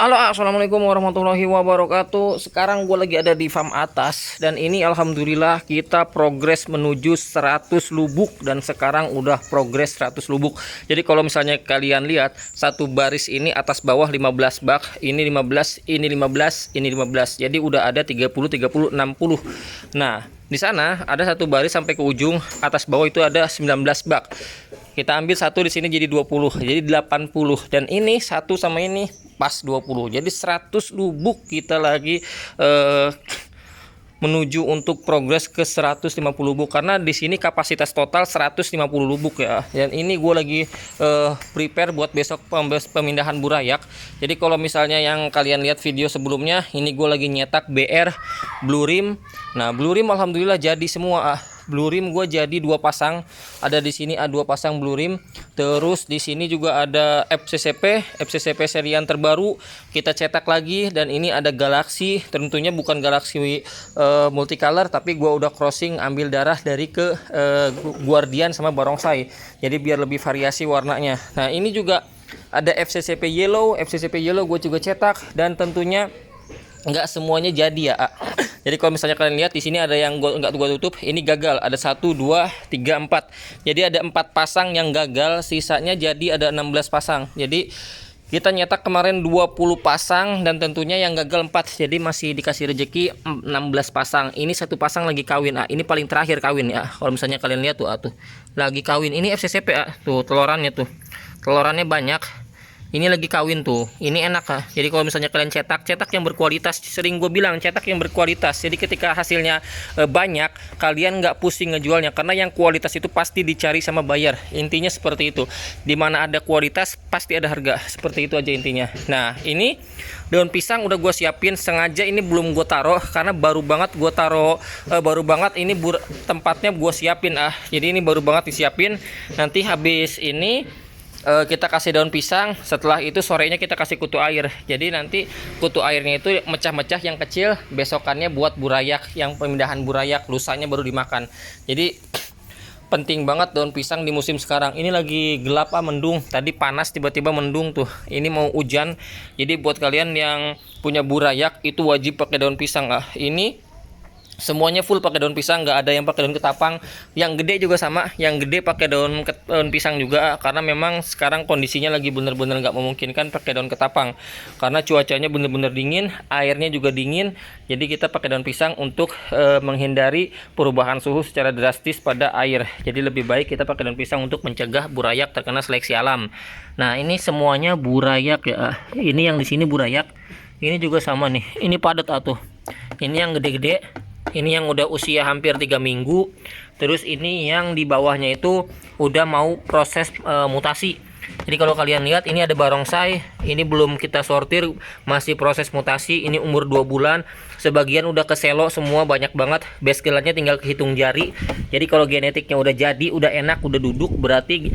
Halo, assalamualaikum warahmatullahi wabarakatuh. Sekarang gue lagi ada di farm atas, dan ini alhamdulillah kita progres menuju 100 lubuk, dan sekarang udah progres 100 lubuk. Jadi kalau misalnya kalian lihat satu baris ini atas bawah 15 bak, ini 15, ini 15, ini 15. Jadi udah ada 30, 30, 60. Nah, di sana ada satu baris sampai ke ujung atas bawah itu ada 19 bak. Kita ambil satu di sini jadi 20, jadi 80, dan ini satu sama ini pas 20. Jadi 100 lubuk kita lagi menuju untuk progres ke 150 lubuk, karena di sini kapasitas total 150 lubuk ya. Dan ini gue lagi prepare buat besok pemindahan burayak. Jadi kalau misalnya yang kalian lihat video sebelumnya, ini gue lagi nyetak BR Blue Rim. Nah, Blue Rim alhamdulillah jadi semua. Blue Rim gue jadi 2 pasang, ada di sini ada 2 pasang Blue Rim. Terus di sini juga ada FCCP serian terbaru kita cetak lagi, dan ini ada Galaxy, tentunya bukan Galaxy multicolor, tapi gue udah crossing ambil darah dari ke Guardian sama Barongsai, jadi biar lebih variasi warnanya. Nah, ini juga ada FCCP Yellow gue juga cetak, dan tentunya nggak semuanya jadi ya. Jadi kalau misalnya kalian lihat di sini ada yang nggak gua tutup, ini gagal. Ada 1, 2, 3, 4. Jadi ada 4 pasang yang gagal, sisanya jadi ada 16 pasang. Jadi kita nyetak kemarin 20 pasang, dan tentunya yang gagal 4. Jadi masih dikasih rezeki 16 pasang. Ini satu pasang lagi kawin. Ini paling terakhir kawin ya. Kalau misalnya kalian lihat tuh, tuh lagi kawin. Ini FCCP tuh telorannya tuh. Telorannya banyak. Ini lagi kawin tuh, ini enak. Jadi kalau misalnya kalian cetak yang berkualitas. Sering gue bilang cetak yang berkualitas. Jadi ketika hasilnya banyak, kalian nggak pusing ngejualnya, karena yang kualitas itu pasti dicari sama buyer. Intinya seperti itu. Dimana ada kualitas pasti ada harga. Seperti itu aja intinya. Nah, ini daun pisang udah gue siapin, sengaja ini belum gue taruh karena baru banget gue taruh, baru banget ini tempatnya gue siapin. Jadi ini baru banget disiapin. Nanti habis ini kita kasih daun pisang, setelah itu sorenya kita kasih kutu air. Jadi nanti kutu airnya itu mecah-mecah yang kecil, besokannya buat burayak, yang pemindahan burayak, lusanya baru dimakan. Jadi penting banget daun pisang di musim sekarang. Ini lagi gelap mendung, tadi panas tiba-tiba mendung tuh. Ini mau hujan. Jadi buat kalian yang punya burayak itu wajib pakai daun pisang. Ini semuanya full pakai daun pisang, nggak ada yang pakai daun ketapang. Yang gede juga sama, yang gede pakai daun pisang juga, karena memang sekarang kondisinya lagi bener-bener nggak memungkinkan pakai daun ketapang, karena cuacanya bener-bener dingin, airnya juga dingin. Jadi kita pakai daun pisang untuk menghindari perubahan suhu secara drastis pada air. Jadi lebih baik kita pakai daun pisang untuk mencegah burayak terkena seleksi alam. Nah, ini semuanya burayak ya. Ini yang di sini burayak, ini juga sama nih, ini padat tuh. Ini yang gede-gede, ini yang udah usia hampir 3 minggu. Terus ini yang di bawahnya itu udah mau proses mutasi. Jadi kalau kalian lihat ini ada barongsai, ini belum kita sortir, masih proses mutasi. Ini umur 2 bulan. Sebagian udah keselo semua, banyak banget. Base gelatnya tinggal kehitung jari. Jadi kalau genetiknya udah jadi, udah enak, udah duduk, berarti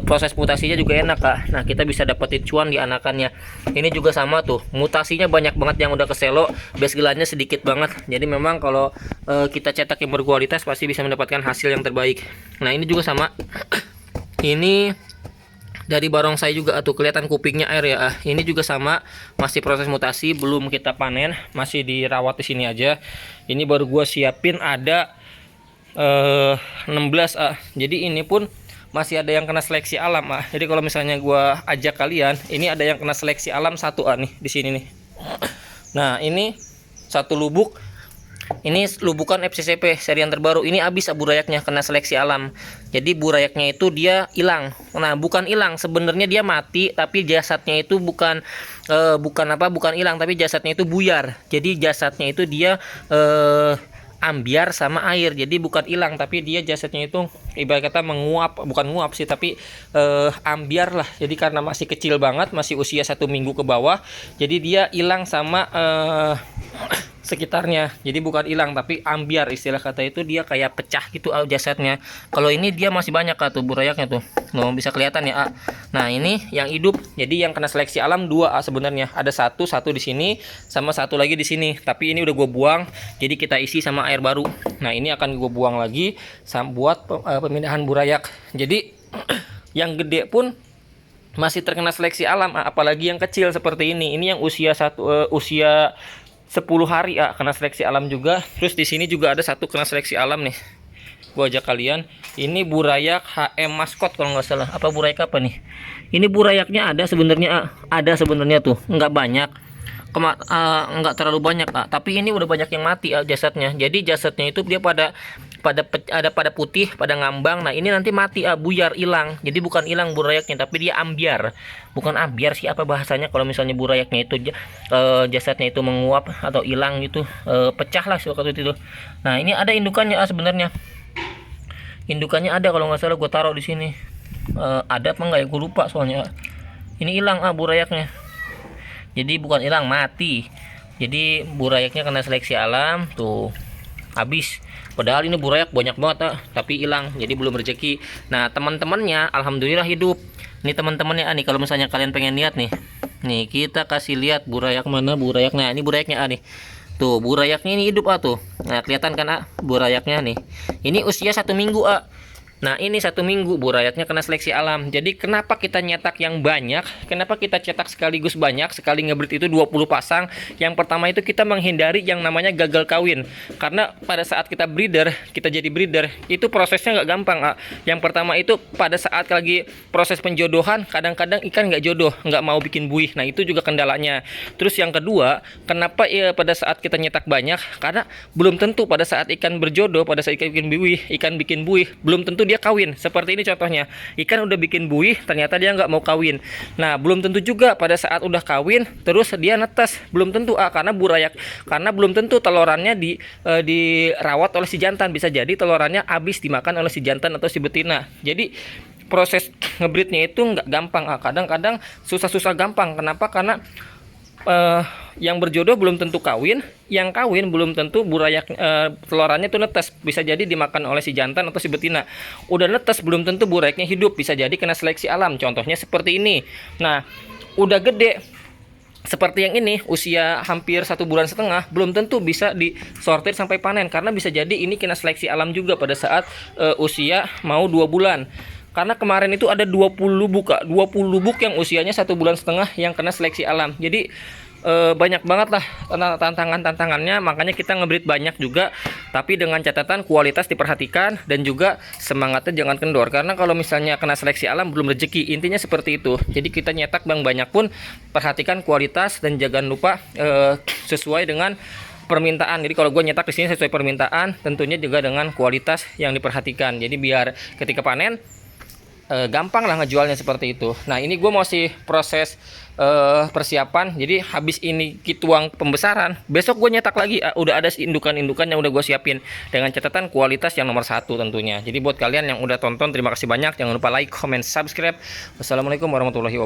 proses mutasinya juga enak Nah, kita bisa dapetin cuan di anakannya. Ini juga sama tuh, mutasinya banyak banget yang udah keselo, base gelatnya sedikit banget. Jadi memang kalau kita cetak yang berkualitas pasti bisa mendapatkan hasil yang terbaik. Nah, ini juga sama. Ini dari barongsai juga kelihatan kupingnya air ya. Ini juga sama, masih proses mutasi, belum kita panen, masih dirawat di sini aja. Ini baru gua siapin ada 16 Jadi ini pun masih ada yang kena seleksi alam Jadi kalau misalnya gua ajak kalian, ini ada yang kena seleksi alam satu nih di sini nih. Nah, ini satu lubuk. Ini lubukan FCCP serian terbaru. Ini habis burayaknya kena seleksi alam. Jadi burayaknya itu dia hilang. Nah, bukan hilang, sebenarnya dia mati, tapi jasadnya itu bukan hilang, tapi jasadnya itu buyar. Jadi jasadnya itu dia ambiar sama air. Jadi bukan hilang, tapi dia jasadnya itu ibarat kata menguap, bukan nguap sih, tapi ambiar lah. Jadi karena masih kecil banget, masih usia 1 minggu ke bawah, jadi dia hilang sama sekitarnya. Jadi bukan hilang, tapi ambiar, istilah kata itu dia kayak pecah gitu jasadnya. Kalau ini dia masih banyak tuh burayaknya tuh. Bisa kelihatan ya Nah, ini yang hidup. Jadi yang kena seleksi alam 2 sebenarnya. Ada satu di sini sama satu lagi di sini. Tapi ini udah gue buang. Jadi kita isi sama air baru. Nah, ini akan gue buang lagi buat pemindahan burayak. Jadi yang gede pun masih terkena seleksi alam, apalagi yang kecil seperti ini yang usia 10 hari kena seleksi alam juga. Terus di sini juga ada satu kena seleksi alam nih. Gua ajak kalian, ini burayak HM maskot kalau nggak salah. Apa burayak apa nih? Ini burayaknya ada sebenarnya tuh, nggak banyak. Nggak terlalu banyak, tapi ini udah banyak yang mati jasadnya. Jadi jasadnya itu dia pada putih, pada ngambang. Nah ini nanti mati, buyar, hilang. Jadi bukan hilang burayaknya, tapi dia ambiar. Bukan ambiar sih, apa bahasanya kalau misalnya burayaknya itu jasadnya itu menguap atau hilang gitu, pecah lah seperti itu. Nah ini ada indukannya sebenarnya. Indukannya ada kalau nggak salah, gue taruh di sini. Ada apa enggak ya, gue lupa soalnya. Ini hilang burayaknya. Jadi bukan hilang, mati. Jadi burayaknya kena seleksi alam tuh, habis. Padahal ini burayak banyak banget tapi hilang, jadi belum rezeki. Nah teman-temannya alhamdulillah hidup. Ini teman-temannya nih, kalau misalnya kalian pengen lihat nih, kita kasih lihat burayak mana burayaknya. Ini burayaknya nih. Tuh burayaknya ini hidup tuh. Nah kelihatan kan burayaknya nih. Ini usia 1 minggu Nah ini 1 minggu burayaknya kena seleksi alam. Jadi kenapa kita nyetak yang banyak? Kenapa kita cetak sekaligus banyak? Sekali ngebreed itu 20 pasang. Yang pertama itu kita menghindari yang namanya gagal kawin. Karena pada saat kita jadi breeder, itu prosesnya nggak gampang. Yang pertama itu pada saat lagi proses penjodohan, kadang-kadang ikan nggak jodoh, nggak mau bikin buih. Nah itu juga kendalanya. Terus yang kedua, kenapa pada saat kita nyetak banyak? Karena belum tentu pada saat ikan berjodoh, pada saat ikan bikin buih, belum tentu dia kawin. Seperti ini contohnya, ikan udah bikin buih, ternyata dia nggak mau kawin. Nah belum tentu juga pada saat udah kawin terus dia netes, belum tentu karena belum tentu telorannya dirawat oleh si jantan. Bisa jadi telorannya habis dimakan oleh si jantan atau si betina. Jadi proses ngebreednya itu nggak gampang, kadang-kadang susah gampang. Kenapa? Karena yang berjodoh belum tentu kawin, yang kawin belum tentu burayak telorannya itu netes, bisa jadi dimakan oleh si jantan atau si betina. Udah netes belum tentu burayaknya hidup, bisa jadi kena seleksi alam. Contohnya seperti ini. Nah udah gede seperti yang ini, usia hampir 1,5 bulan, belum tentu bisa disortir sampai panen, karena bisa jadi ini kena seleksi alam juga pada saat usia mau 2 bulan. Karena kemarin itu ada 20 lubuk yang usianya 1,5 bulan yang kena seleksi alam. Jadi banyak banget lah tantangannya, makanya kita ngebreed banyak juga, tapi dengan catatan kualitas diperhatikan dan juga semangatnya jangan kendor. Karena kalau misalnya kena seleksi alam belum rezeki, intinya seperti itu. Jadi kita nyetak banyak pun perhatikan kualitas dan jangan lupa sesuai dengan permintaan. Jadi kalau gue nyetak di sini sesuai permintaan, tentunya juga dengan kualitas yang diperhatikan. Jadi biar ketika panen gampang lah ngejualnya seperti itu. Nah ini gue masih proses persiapan. Jadi habis ini kituang pembesaran, besok gue nyetak lagi. Udah ada indukan-indukan yang udah gue siapin dengan catatan kualitas yang nomor 1 tentunya. Jadi buat kalian yang udah tonton, terima kasih banyak. Jangan lupa like, comment, subscribe. Wassalamualaikum warahmatullahi wabarakatuh.